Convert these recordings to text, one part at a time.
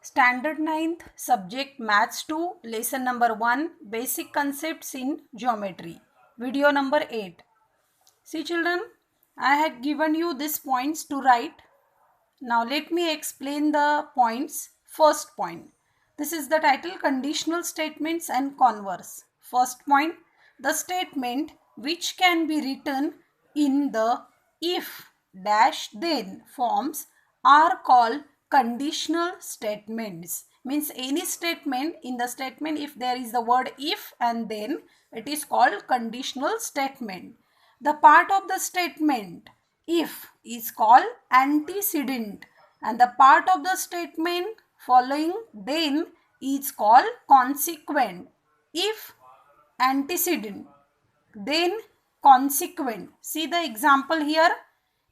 Standard 9th subject Maths 2 lesson number 1 basic concepts in geometry video number 8. See children, I had given you these points to write. Now let me explain the points. First point, this is the title, conditional statements and converse. First point, the statement which can be written in the if dash then forms are called conditional statements. Means any statement, in the statement if there is the word if and then, it is called conditional statement. The part of the statement if is called antecedent and the part of the statement following then is called consequent. If antecedent, then consequent. See the example here.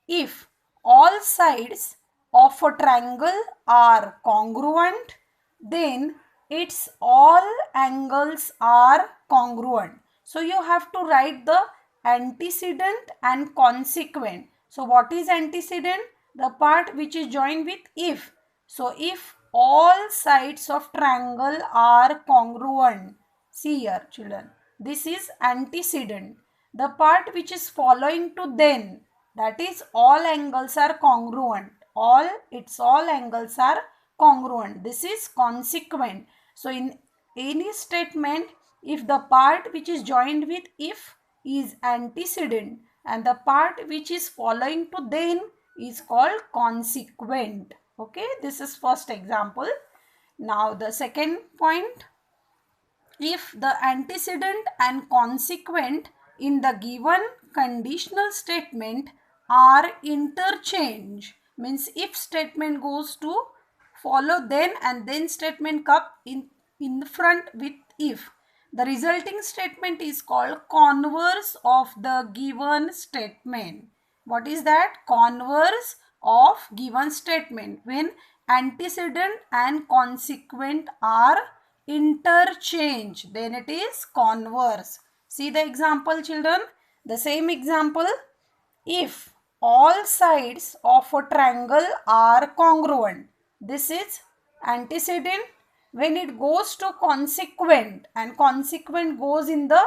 If all sides of a triangle are congruent, then its all angles are congruent. So you have to write the antecedent and consequent. So what is antecedent? The part which is joined with if. So if all sides of triangle are congruent. See here children, this is antecedent. The part which is following to then, that is all angles are congruent. All angles are congruent. This is consequent. So in any statement, if the part which is joined with if is antecedent and the part which is following to then is called consequent. Okay, this is first example. Now the second point, if the antecedent and consequent in the given conditional statement are interchanged, means if statement goes to follow then and then statement come in front with if, the resulting statement is called converse of the given statement. What is that? Converse of given statement, when antecedent and consequent are interchange, then it is converse. See the example children, the same example. If all sides of a triangle are congruent, this is antecedent. When it goes to consequent and consequent goes in the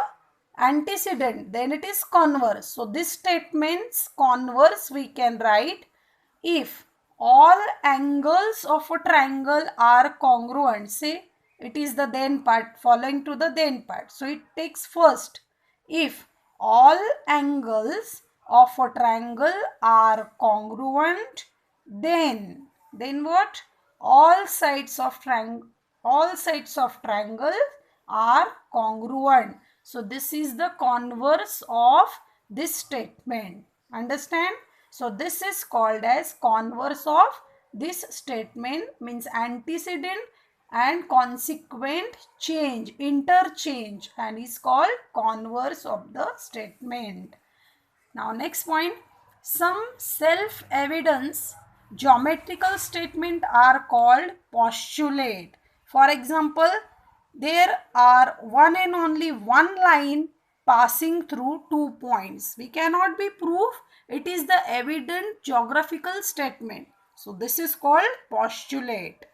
antecedent, then it is converse. So this statement's converse we can write, if all angles of a triangle are congruent. Say it is the then part following to the then part. So it takes first, if all angles of a triangle are congruent, then what? All sides of triangle are congruent. So this is the converse of this statement. Understand? So this is called as converse of this statement, means antecedent and consequent change, interchange, and is called converse of the statement. Now next point, some self-evidence geometrical statement are called postulate. For example, there are one and only one line passing through 2 points. We cannot be proof. It is the evident geographical statement. So this is called postulate.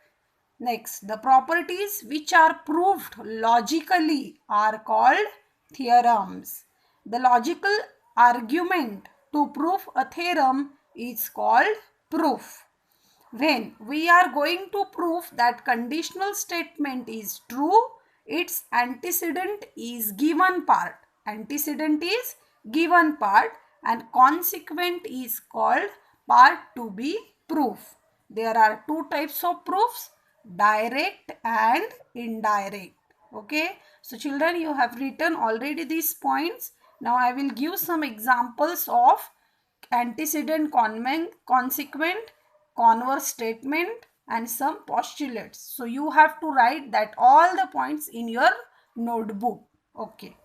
Next, the properties which are proved logically are called theorems. The logical argument to prove a theorem is called proof. When we are going to prove that conditional statement is true, its antecedent is given part. Antecedent is given part and consequent is called part to be proof. There are two types of proofs, direct and indirect. Okay, so children, you have written already these points. Now I will give some examples of antecedent, consequent, converse statement and some postulates. So you have to write that all the points in your notebook. Okay.